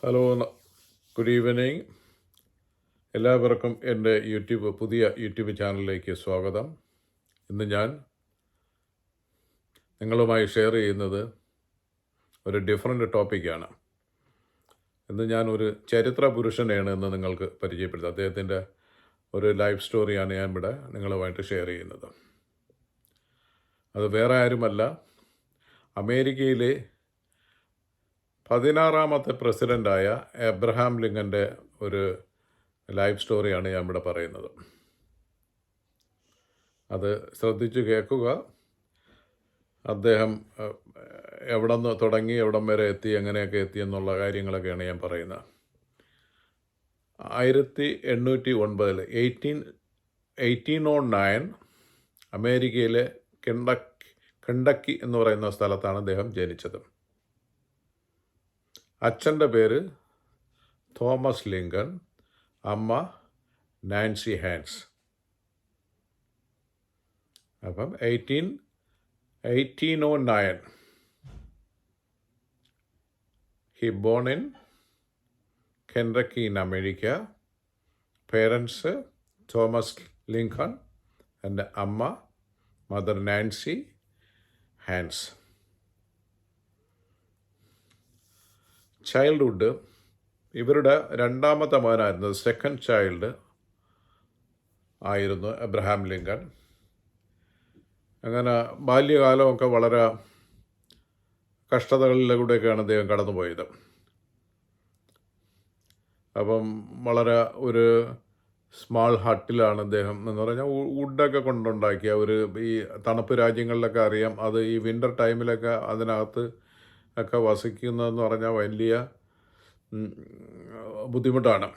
Hello, good evening. എല്ലാവർക്കും എൻ്റെ പുതിയ യൂട്യൂബ് ചാനലിലേക്ക് സ്വാഗതം. ഇന്ന് ഞാൻ നിങ്ങളുമായി ഷെയർ ചെയ്യുന്നത് ഒരു ഡിഫറെൻ്റ് ടോപ്പിക്കാണ്. ഇന്ന് ഞാൻ ഒരു ചരിത്ര പുരുഷനെയാണ് ഇന്ന് നിങ്ങൾക്ക് പരിചയപ്പെടുത്തുന്നത്. അദ്ദേഹത്തിൻ്റെ ഒരു ലൈഫ് സ്റ്റോറിയാണ് ഞാൻ ഇവിടെ നിങ്ങളുമായിട്ട് ഷെയർ ചെയ്യുന്നത്. അത് വേറെ ആരുമല്ല, അമേരിക്കയിലെ 16ാമത്തെ പ്രസിഡൻ്റായ എബ്രഹാം ലിങ്കൻ്റെ ഒരു ലൈഫ് സ്റ്റോറിയാണ് ഞാൻ ഇവിടെ പറയുന്നത്. അത് ശ്രദ്ധിച്ച് കേൾക്കുക. അദ്ദേഹം എവിടെ നിന്ന് തുടങ്ങി എവിടം വരെ എത്തി, എങ്ങനെയൊക്കെ എത്തി എന്നുള്ള കാര്യങ്ങളൊക്കെയാണ് ഞാൻ പറയുന്നത്. 1809 1809 അമേരിക്കയിലെ കെണ്ടക്കി എന്ന് പറയുന്ന സ്ഥലത്താണ് അദ്ദേഹം ജനിച്ചത്. അച്ഛൻ്റെ പേര് തോമസ് ലിങ്കൺ, അമ്മ നാൻസി ഹാൻസ്. അപ്പം 1809 he born in Kentucky in America. Parents Thomas Lincoln and Amma, mother Nancy Hans. Childhood ഇവരുടെ രണ്ടാമത്തെ മകനായിരുന്നു, സെക്കൻഡ് ചൈൽഡ് ആയിരുന്നു എബ്രഹാം ലിങ്കൺ. അങ്ങനെ ബാല്യകാലമൊക്കെ വളരെ കഷ്ടതകളിലൂടെയൊക്കെയാണ് അദ്ദേഹം കടന്നുപോയത്. അപ്പം വളരെ ഒരു സ്മാൾ ഹട്ടിലാണ് അദ്ദേഹം എന്ന് പറഞ്ഞാൽ വുഡൊക്കെ കൊണ്ടുണ്ടാക്കിയ ഈ തണുപ്പ് രാജ്യങ്ങളിലൊക്കെ അറിയാം, അത് ഈ വിൻ്റർ ടൈമിലൊക്കെ അതിനകത്ത് ഒക്കെ വസിക്കുന്നതെന്ന് പറഞ്ഞാൽ വലിയ ബുദ്ധിമുട്ടാണ്.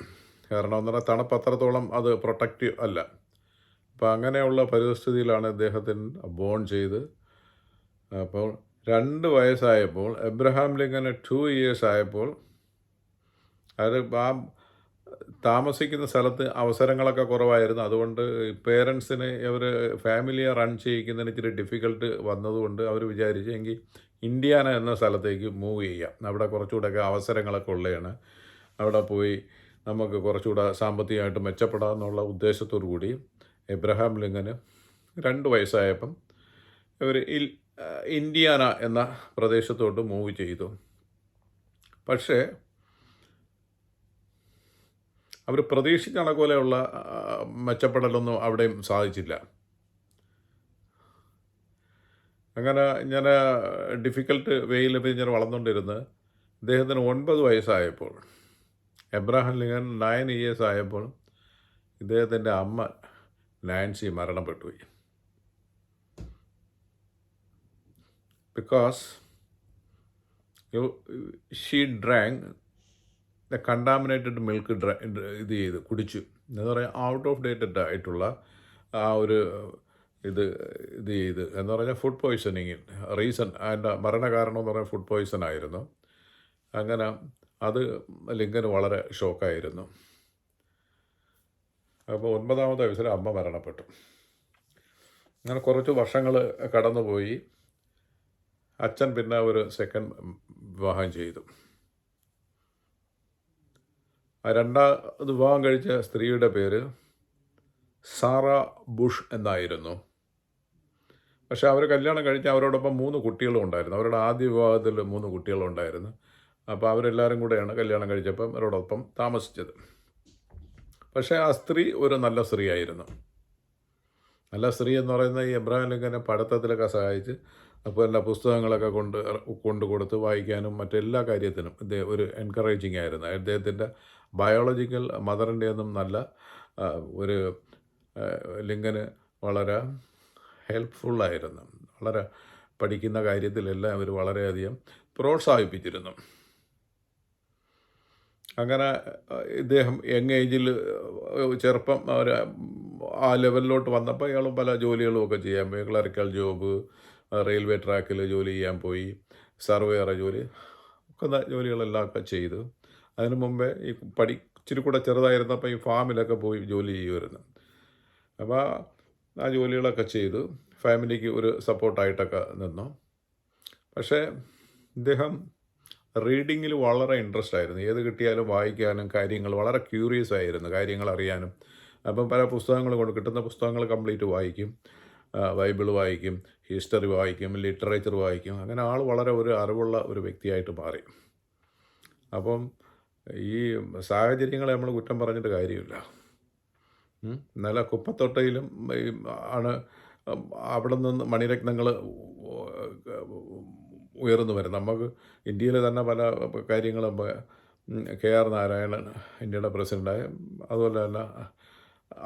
കാരണം എന്ന് പറഞ്ഞാൽ തണുപ്പ് അത്രത്തോളം അത് പ്രൊട്ടക്റ്റീവ് അല്ല. അപ്പോൾ അങ്ങനെയുള്ള പരിസ്ഥിതിയിലാണ് അദ്ദേഹത്തിന് ബോൺ ചെയ്ത്. അപ്പോൾ 2 വയസ്സായപ്പോൾ എബ്രഹാം ലിങ്കന് 2 years ആയപ്പോൾ അത് ആ താമസിക്കുന്ന സ്ഥലത്ത് അവസരങ്ങളൊക്കെ കുറവായിരുന്നു. അതുകൊണ്ട് പേരൻസിന് ഫാമിലിയെ റൺ ചെയ്യിക്കുന്നതിന് ഇച്ചിരി ഡിഫിക്കൽട്ട് വന്നതുകൊണ്ട് അവർ വിചാരിച്ചു എങ്കിൽ ഇന്ത്യാന എന്ന സ്ഥലത്തേക്ക് മൂവ് ചെയ്യാം, അവിടെ കുറച്ചുകൂടെയൊക്കെ അവസരങ്ങളൊക്കെ ഉള്ളതാണ്, അവിടെ പോയി നമുക്ക് കുറച്ചുകൂടെ സാമ്പത്തികമായിട്ട് മെച്ചപ്പെടാമെന്നുള്ള ഉദ്ദേശത്തോടു കൂടി എബ്രഹാം ലിങ്കന് 2 വയസ്സായപ്പം ഇവർ ഇന്ത്യാന എന്ന പ്രദേശത്തോട്ട് മൂവ് ചെയ്തു. പക്ഷേ അവർ പ്രതീക്ഷിച്ച കണക്കുപോലെയുള്ള മെച്ചപ്പെടലൊന്നും അവിടെയും സാധിച്ചില്ല. അങ്ങനെ ഞാൻ ഡിഫിക്കൽട്ട് വേയിൽ ഇങ്ങനെ വളർന്നുകൊണ്ടിരുന്ന് അദ്ദേഹത്തിന് 9 വയസ്സായപ്പോൾ, എബ്രഹാം ലിങ്കൺ 9 years ആയപ്പോൾ ഇദ്ദേഹത്തിൻ്റെ അമ്മ നാൻസി മരണപ്പെട്ടുപോയി. Because she drank the contaminated milk കുടിച്ചു എന്ന് പറയാൻ ഔട്ട് ഓഫ് ഡേറ്റഡ് ആയിട്ടുള്ള ആ ഒരു ഇത് ചെയ്ത് എന്ന് പറഞ്ഞാൽ ഫുഡ് പോയ്സണിങ് റീസൺ, അതിൻ്റെ മരണകാരണം എന്ന് പറഞ്ഞാൽ ഫുഡ് പോയ്സൺ ആയിരുന്നു. അങ്ങനെ അത് ലിങ്കന് വളരെ ഷോക്കായിരുന്നു. അപ്പോൾ 9ാമത്തെ വയസ്സിൽ അമ്മ മരണപ്പെട്ടു. അങ്ങനെ കുറച്ച് വർഷങ്ങൾ കടന്നുപോയി. അച്ഛൻ പിന്നെ ഒരു സെക്കൻഡ് വിവാഹം ചെയ്തു. ആ 2ാമത് വിവാഹം കഴിച്ച സ്ത്രീയുടെ പേര് സാറ ബുഷ് എന്നായിരുന്നു. പക്ഷേ അവർ കല്യാണം കഴിച്ച് അവരോടൊപ്പം 3 കുട്ടികളും ഉണ്ടായിരുന്നു. അവരുടെ ആദ്യ വിവാഹത്തിൽ 3 കുട്ടികളും ഉണ്ടായിരുന്നു. അപ്പോൾ അവരെല്ലാവരും കൂടെയാണ് കല്യാണം കഴിച്ചപ്പം അവരോടൊപ്പം താമസിച്ചത്. പക്ഷേ ആ സ്ത്രീ ഒരു നല്ല സ്ത്രീ ആയിരുന്നു. നല്ല സ്ത്രീ എന്ന് പറയുന്നത് ഈ എബ്രഹാം ലിങ്കനെ പഠിത്തത്തിലൊക്കെ സഹായിച്ച്, അപ്പോൾ എല്ലാ പുസ്തകങ്ങളൊക്കെ കൊണ്ടു കൊടുത്ത് വായിക്കാനും മറ്റെല്ലാ കാര്യത്തിനും ഒരു എൻകറേജിങ് ആയിരുന്നു. അദ്ദേഹത്തിൻ്റെ ബയോളജിക്കൽ മദറിൻ്റെ ഒന്നും നല്ല ഒരു ലിങ്കന് വളരെ ഹെൽപ്ഫുള്ളായിരുന്നു. വളരെ പഠിക്കുന്ന കാര്യത്തിലെല്ലാം അവർ വളരെയധികം പ്രോത്സാഹിപ്പിച്ചിരുന്നു. അങ്ങനെ ഇദ്ദേഹം യങ് ഏജിൽ ചെറുപ്പം ആ ലെവലിലോട്ട് വന്നപ്പോൾ ഇയാളും പല ജോലികളുമൊക്കെ ചെയ്യാൻ പോയി. ക്ലറിക്കൽ ജോബ്, റെയിൽവേ ട്രാക്കിൽ ജോലി ചെയ്യാൻ പോയി, സർവേയർ ജോലികളെല്ലാം ഒക്കെ ചെയ്തു. അതിനു മുമ്പേ ഈ ഇച്ചിരി കൂടെ ചെറുതായിരുന്നപ്പോൾ ഈ ഫാമിലൊക്കെ പോയി ജോലി ചെയ്യുമായിരുന്നു. അപ്പോൾ ആ ജോലികളൊക്കെ ചെയ്തു ഫാമിലിക്ക് ഒരു സപ്പോർട്ടായിട്ടൊക്കെ നിന്നു. പക്ഷേ ഇദ്ദേഹം റീഡിങ്ങിൽ വളരെ ഇൻട്രസ്റ്റ് ആയിരുന്നു. ഏത് കിട്ടിയാലും വായിക്കാനും കാര്യങ്ങൾ വളരെ ക്യൂറിയസ് ആയിരുന്നു, കാര്യങ്ങൾ അറിയാനും. അപ്പം പല പുസ്തകങ്ങൾ കൊണ്ട് കിട്ടുന്ന പുസ്തകങ്ങൾ കംപ്ലീറ്റ് വായിക്കും. ബൈബിൾ വായിക്കും, ഹിസ്റ്ററി വായിക്കും, ലിറ്ററേച്ചർ വായിക്കും. അങ്ങനെ ആൾ വളരെ ഒരു അറിവുള്ള ഒരു വ്യക്തിയായിട്ട് മാറി. അപ്പം ഈ സാഹചര്യങ്ങളെ നമ്മൾ കുറ്റം പറഞ്ഞിട്ട് കാര്യമില്ല. ഇന്നലെ കുപ്പത്തൊട്ടയിലും ആണ് അവിടെ നിന്ന് മണിരത്നങ്ങൾ ഉയർന്നു വരും. നമുക്ക് ഇന്ത്യയിൽ തന്നെ പല കാര്യങ്ങളും KR നാരായണൻ ഇന്ത്യയുടെ പ്രസിഡൻ്റായ, അതുപോലെ തന്നെ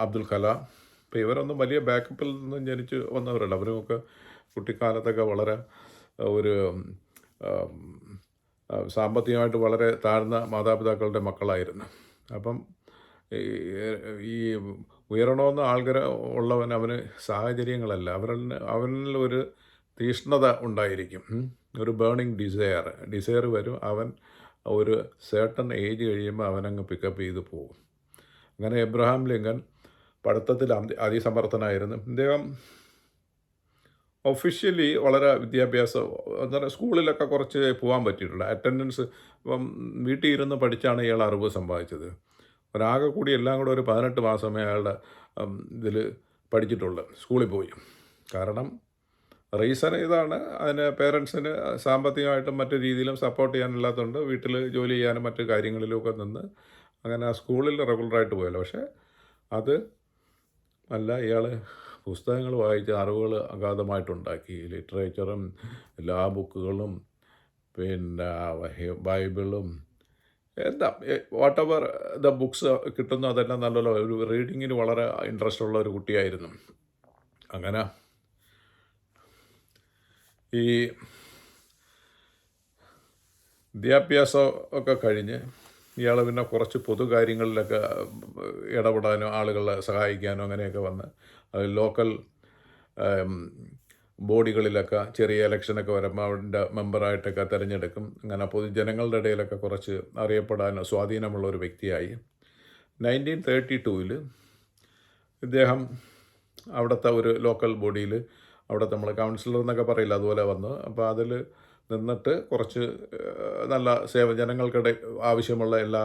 അബ്ദുൽ കലാം. ഇപ്പോൾ ഇവരൊന്നും വലിയ ബാക്കപ്പിൽ നിന്നും ജനിച്ച് വന്നവരല്ല. അവരുമൊക്കെ കുട്ടിക്കാലത്തൊക്കെ വളരെ ഒരു സാമ്പത്തികമായിട്ട് വളരെ താഴ്ന്ന മാതാപിതാക്കളുടെ മക്കളായിരുന്നു. അപ്പം ഈ ഉയരണമെന്ന് ആൾക്കാർ ഉള്ളവൻ അവന് സാഹചര്യങ്ങളല്ല, അവനിൽ ഒരു തീഷ്ണത ഉണ്ടായിരിക്കും, ഒരു ബേണിംഗ് ഡിസയർ വരും. അവൻ ഒരു സേർട്ടൺ ഏജ് കഴിയുമ്പോൾ അവനങ്ങ് പിക്കപ്പ് ചെയ്ത് പോകും. അങ്ങനെ എബ്രഹാം ലിങ്കൺ പഠിത്തത്തിൽ അതിസമർത്ഥനായിരുന്നു. അദ്ദേഹം ഒഫീഷ്യലി വളരെ വിദ്യാഭ്യാസം എന്താ പറയുക, സ്കൂളിലൊക്കെ കുറച്ച് പോകാൻ പറ്റിയിട്ടുണ്ട്. അറ്റൻഡൻസ് ഇപ്പം വീട്ടിൽ ഇരുന്ന് പഠിച്ചാണ് ഇയാൾ അറിവ് സമ്പാദിച്ചത്. ഒരാകെ കൂടി എല്ലാം കൂടെ ഒരു 18 മാസമേ അയാളുടെ ഇതിൽ പഠിച്ചിട്ടുള്ളൂ, സ്കൂളിൽ പോയി. കാരണം റീസൺ ഇതാണ്, അതിന് പേരൻസിന് സാമ്പത്തികമായിട്ടും മറ്റു രീതിയിലും സപ്പോർട്ട് ചെയ്യാനില്ലാത്തതുകൊണ്ട് വീട്ടിൽ ജോലി ചെയ്യാനും മറ്റു കാര്യങ്ങളിലുമൊക്കെ നിന്ന് അങ്ങനെ ആ സ്കൂളിൽ റെഗുലറായിട്ട് പോയല്ലോ. പക്ഷേ അത് അല്ല, ഇയാൾ പുസ്തകങ്ങൾ വായിച്ച് അറിവുകൾ അഗാധമായിട്ടുണ്ടാക്കി. ലിറ്ററേച്ചറും എല്ലാ ബുക്കുകളും പിന്നെ ബൈബിളും എന്താ വാട്ട് എവർ ദ ബുക്സ് കിട്ടുന്നു അതെല്ലാം നല്ലല്ലോ. ഒരു റീഡിങ്ങിന് വളരെ ഇൻട്രസ്റ്റ് ഉള്ള ഒരു കുട്ടിയായിരുന്നു. അങ്ങനെ ഈ വിദ്യാഭ്യാസം ഒക്കെ കഴിഞ്ഞ് ഇയാൾ പിന്നെ കുറച്ച് പൊതുകാര്യങ്ങളിലൊക്കെ ഇടപെടാനോ ആളുകളെ സഹായിക്കാനോ അങ്ങനെയൊക്കെ വന്ന് ലോക്കൽ ബോഡികളിലൊക്കെ ചെറിയ ഇലക്ഷനൊക്കെ വരുമ്പോൾ അവരുടെ മെമ്പറായിട്ടൊക്കെ തിരഞ്ഞെടുക്കും. അങ്ങനെ പൊതുജനങ്ങളുടെ ഇടയിലൊക്കെ കുറച്ച് അറിയപ്പെടാനോ സ്വാധീനമുള്ള ഒരു വ്യക്തിയായി. 1932 ഇദ്ദേഹം അവിടുത്തെ ഒരു ലോക്കൽ ബോഡിയിൽ, അവിടുത്തെ നമ്മൾ കൗൺസിലർ എന്നൊക്കെ പറയില്ല, അതുപോലെ വന്നു. അപ്പോൾ അതിൽ നിന്നിട്ട് കുറച്ച് നല്ല ജനങ്ങൾക്കിടെ ആവശ്യമുള്ള എല്ലാ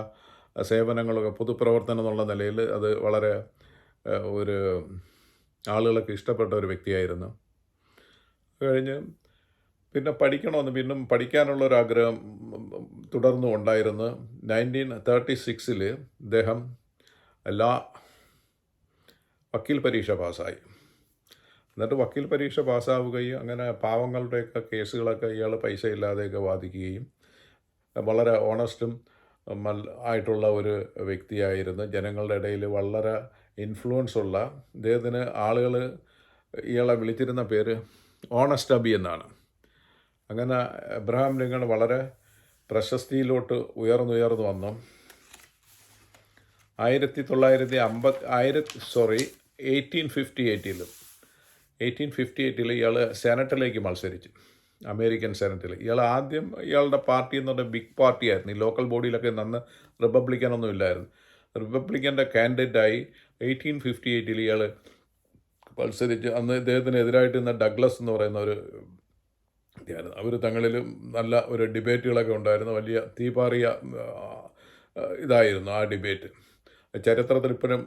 സേവനങ്ങളൊക്കെ പൊതുപ്രവർത്തനം എന്നുള്ള നിലയിൽ അത് വളരെ ഒരു ആളുകളൊക്കെ ഇഷ്ടപ്പെട്ട ഒരു വ്യക്തിയായിരുന്നു. കഴിഞ്ഞ് പിന്നെ പിന്നും പഠിക്കാനുള്ളൊരാഗ്രഹം തുടർന്നും ഉണ്ടായിരുന്നു. 1936 ഇദ്ദേഹം വക്കീൽ പരീക്ഷ പാസ്സായി. എന്നിട്ട് വക്കീൽ പരീക്ഷ പാസ്സാവുകയും അങ്ങനെ പാവങ്ങളുടെയൊക്കെ കേസുകളൊക്കെ ഇയാൾ പൈസ ഇല്ലാതെയൊക്കെ വാദിക്കുകയും വളരെ ഓണസ്റ്റും ആയിട്ടുള്ള ഒരു വ്യക്തിയായിരുന്നു. ജനങ്ങളുടെ ഇടയിൽ വളരെ ഇൻഫ്ലുവൻസ് ഉള്ള, ഇദ്ദേഹത്തിന് ആളുകൾ ഇയാളെ വിളിച്ചിരുന്ന പേര് ഓണസ്റ്റ് അബി എന്നാണ്. അങ്ങനെ എബ്രഹാം ലിങ്കൺ വളരെ പ്രശസ്തിയിലോട്ട് ഉയർന്നു വന്നു. 1858 ഇയാൾ സെനറ്റിലേക്ക് മത്സരിച്ചു, അമേരിക്കൻ സെനറ്റിൽ. ഇയാളുടെ പാർട്ടി എന്ന് പറഞ്ഞാൽ ബിഗ് പാർട്ടിയായിരുന്നു. ഈ ലോക്കൽ ബോഡിയിലൊക്കെ നന്ന് റിപ്പബ്ലിക്കനൊന്നും ഇല്ലായിരുന്നു. റിപ്പബ്ലിക്കൻ്റെ കാൻഡിഡേറ്റായി 1858 ഇയാൾ മത്സരിച്ച്. അന്ന് ഇദ്ദേഹത്തിനെതിരായിട്ട് നിന്ന ഡഗ്ലസ് എന്ന് പറയുന്ന ഒരു വ്യക്തിയായിരുന്നു. അവർ തങ്ങളിലും നല്ല ഒരു ഡിബേറ്റുകളൊക്കെ ഉണ്ടായിരുന്നു. വലിയ തീപാറിയ ഇതായിരുന്നു ആ ഡിബേറ്റ്. ചരിത്രത്തിൽ ഇപ്പോഴും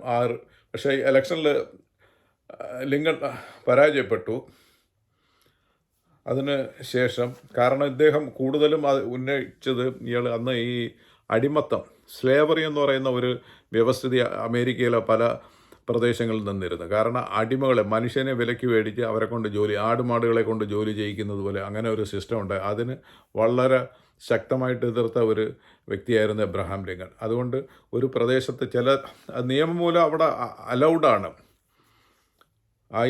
പക്ഷേ ഇലക്ഷനിൽ ലിങ്കൺ പരാജയപ്പെട്ടു. അതിന് ശേഷം കാരണം ഇദ്ദേഹം കൂടുതലും ഉന്നയിച്ചത് അന്ന് ഈ അടിമത്തം, സ്ലേവറി എന്ന് പറയുന്ന ഒരു വ്യവസ്ഥിതി അമേരിക്കയിലെ പല പ്രദേശങ്ങളിൽ നിന്നിരുന്നു. കാരണം അടിമകളെ, മനുഷ്യനെ വിലയ്ക്ക് മേടിച്ച് അവരെ കൊണ്ട് ആടുമാടുകളെ കൊണ്ട് ജോലി ചെയ്യിക്കുന്നത് പോലെ അങ്ങനെ ഒരു സിസ്റ്റം ഉണ്ട്. അതിന് വളരെ ശക്തമായിട്ട് എതിർത്ത ഒരു വ്യക്തിയായിരുന്നു എബ്രഹാം ലിങ്കൺ. അതുകൊണ്ട് ഒരു പ്രദേശത്ത് ചില നിയമം മൂലം അവിടെ അലൗഡാണ്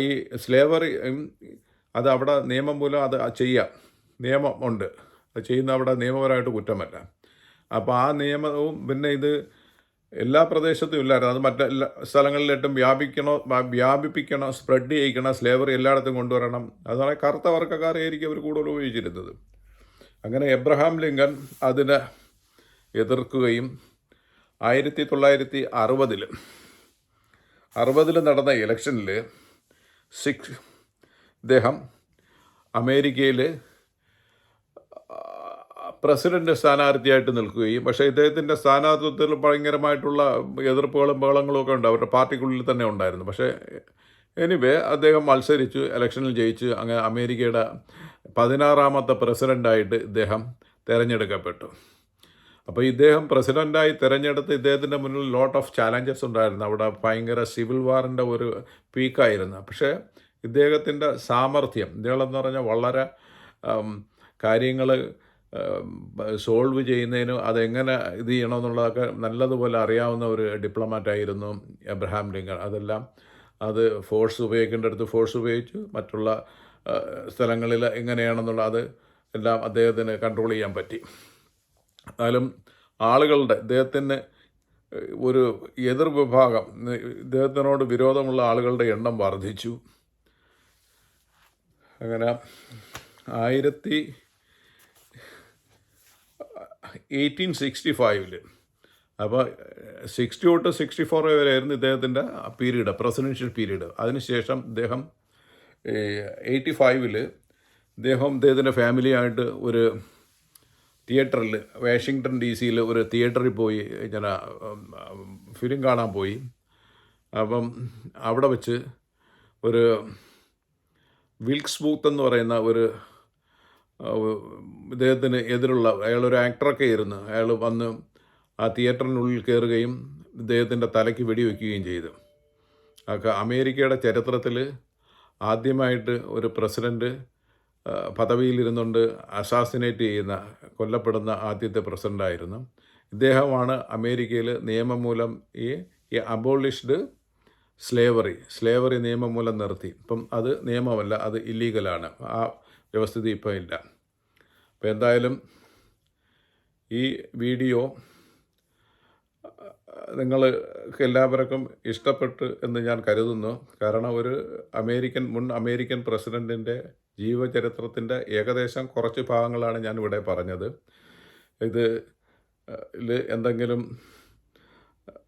ഈ സ്ലേവറി, അത് അവിടെ നിയമം മൂലം അത് ചെയ്യാം, നിയമം ഉണ്ട്, അത് ചെയ്യുന്ന അവിടെ നിയമപരമായിട്ട് കുറ്റമല്ല. അപ്പോൾ ആ നിയമവും പിന്നെ ഇത് എല്ലാ പ്രദേശത്തും ഇല്ലായിരുന്നു. അത് മറ്റെല്ലാ സ്ഥലങ്ങളിലിട്ടും വ്യാപിപ്പിക്കണം, സ്പ്രെഡ് ചെയ്യിക്കണം, സ്ലേവറി എല്ലായിടത്തും കൊണ്ടുവരണം. അതാണ് കറുത്ത വർഗ്ഗക്കാരെയായിരിക്കും അവർ കൂടുതൽ ഉപയോഗിച്ചിരുന്നത്. അങ്ങനെ എബ്രഹാം ലിങ്കൺ അതിനെ എതിർക്കുകയും 1960 നടന്ന ഇലക്ഷനിൽ ഇദ്ദേഹം അമേരിക്കയിൽ പ്രസിഡന്റ് സ്ഥാനാർത്ഥിയായിട്ട് നിൽക്കുകയും, പക്ഷേ ഇദ്ദേഹത്തിൻ്റെ സ്ഥാനാർത്ഥിത്വത്തിൽ ഭയങ്കരമായിട്ടുള്ള എതിർപ്പുകളും ബഹളങ്ങളും ഒക്കെ ഉണ്ട്, അവരുടെ പാർട്ടിക്കുള്ളിൽ തന്നെ ഉണ്ടായിരുന്നു. പക്ഷേ എനിവേ അദ്ദേഹം മത്സരിച്ചു, ഇലക്ഷനിൽ ജയിച്ച് അങ്ങനെ അമേരിക്കയുടെ 16ാമത്തെ പ്രസിഡൻ്റായിട്ട് ഇദ്ദേഹം തിരഞ്ഞെടുക്കപ്പെട്ടു. അപ്പോൾ ഇദ്ദേഹം പ്രസിഡൻ്റായി തിരഞ്ഞെടുത്ത് ഇദ്ദേഹത്തിൻ്റെ മുന്നിൽ ലോട്ട് ഓഫ് ചാലഞ്ചസ് ഉണ്ടായിരുന്നു. അവിടെ ഭയങ്കര സിവിൽ വാറിൻ്റെ ഒരു പീക്കായിരുന്നു. പക്ഷേ ഇദ്ദേഹത്തിൻ്റെ സാമർഥ്യം, ഇദ്ദേഹം എന്ന് പറഞ്ഞാൽ വളരെ കാര്യങ്ങൾ സോൾവ് ചെയ്യുന്നതിനും അതെങ്ങനെ ഇത് ചെയ്യണമെന്നുള്ളതൊക്കെ നല്ലതുപോലെ അറിയാവുന്ന ഒരു ഡിപ്ലോമാറ്റായിരുന്നു എബ്രഹാം ലിങ്കൺ. അത് ഫോഴ്സ് ഉപയോഗിക്കേണ്ടടുത്ത് ഫോഴ്സ് ഉപയോഗിച്ചു, മറ്റുള്ള സ്ഥലങ്ങളിൽ എങ്ങനെയാണെന്നുള്ള അത് എല്ലാം അദ്ദേഹത്തിന് കൺട്രോൾ ചെയ്യാൻ പറ്റി. എന്നാലും ഇദ്ദേഹത്തിന് ഒരു എതിർ വിഭാഗം, ഇദ്ദേഹത്തിനോട് വിരോധമുള്ള ആളുകളുടെ എണ്ണം വർദ്ധിച്ചു. അങ്ങനെ 1865 അപ്പോൾ 60 തൊട്ട് 64 വരെയായിരുന്നു ഇദ്ദേഹത്തിൻ്റെ പീരീഡ്, പ്രസിഡൻഷ്യൽ പീരീഡ്. അതിനുശേഷം ഇദ്ദേഹം 85 ഇദ്ദേഹത്തിൻ്റെ ഫാമിലിയായിട്ട് ഒരു തിയേറ്ററിൽ, വാഷിങ്ടൺ DC ഒരു തിയേറ്ററിൽ പോയി ഇങ്ങനെ ഫിലിം കാണാൻ പോയി. അപ്പം അവിടെ വെച്ച് ഒരു വിൽക്സ് ബൂത്ത് എന്ന് പറയുന്ന ഒരു ഇദ്ദേഹത്തിന് എതിരുള്ള അയാളൊരു ആക്ടറൊക്കെ ആയിരുന്നു. അയാൾ വന്ന് ആ തിയേറ്ററിനുള്ളിൽ കയറുകയും ഇദ്ദേഹത്തിൻ്റെ തലയ്ക്ക് വെടിവെക്കുകയും ചെയ്തു. അമേരിക്കയുടെ ചരിത്രത്തിൽ ആദ്യമായിട്ട് ഒരു പ്രസിഡൻറ്റ് പദവിയിലിരുന്നുകൊണ്ട് കൊല്ലപ്പെടുന്ന ആദ്യത്തെ പ്രസിഡൻ്റായിരുന്നു ഇദ്ദേഹമാണ്. അമേരിക്കയിൽ നിയമം മൂലം ഈ അബോളിഷ്ഡ് സ്ലേവറി നിയമം മൂലം നിർത്തി. ഇപ്പം അത് നിയമമല്ല, അത് ഇല്ലീഗലാണ്. ആ വ്യവസ്ഥിതി ഇപ്പം ഇല്ല. അപ്പം എന്തായാലും ഈ വീഡിയോ നിങ്ങൾക്ക് എല്ലാവർക്കും ഇഷ്ടപ്പെട്ടു എന്ന് ഞാൻ കരുതുന്നു. കാരണം ഒരു മുൻ അമേരിക്കൻ പ്രസിഡൻറ്റിൻ്റെ ജീവചരിത്രത്തിൻ്റെ ഏകദേശം കുറച്ച് ഭാഗങ്ങളാണ് ഞാനിവിടെ പറഞ്ഞത്. എന്തെങ്കിലും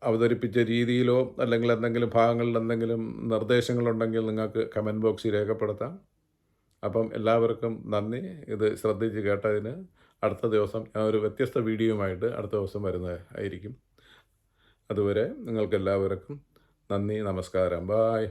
അവതരിപ്പിച്ച രീതിയിലോ അല്ലെങ്കിൽ എന്തെങ്കിലും ഭാഗങ്ങളിൽ എന്തെങ്കിലും നിർദ്ദേശങ്ങളുണ്ടെങ്കിൽ നിങ്ങൾക്ക് കമൻറ്റ് ബോക്സിൽ രേഖപ്പെടുത്താം. അപ്പം എല്ലാവർക്കും നന്ദി. ഇത് ശ്രദ്ധിച്ച് കേട്ടതിന്. അടുത്ത ദിവസം ഞാൻ ഒരു വ്യത്യസ്ത വീഡിയോയുമായിട്ട് അടുത്ത ദിവസം വരുന്നതായിരിക്കും. അതുവരെ നിങ്ങൾക്കെല്ലാവർക്കും നന്ദി, നമസ്കാരം, ബായ്.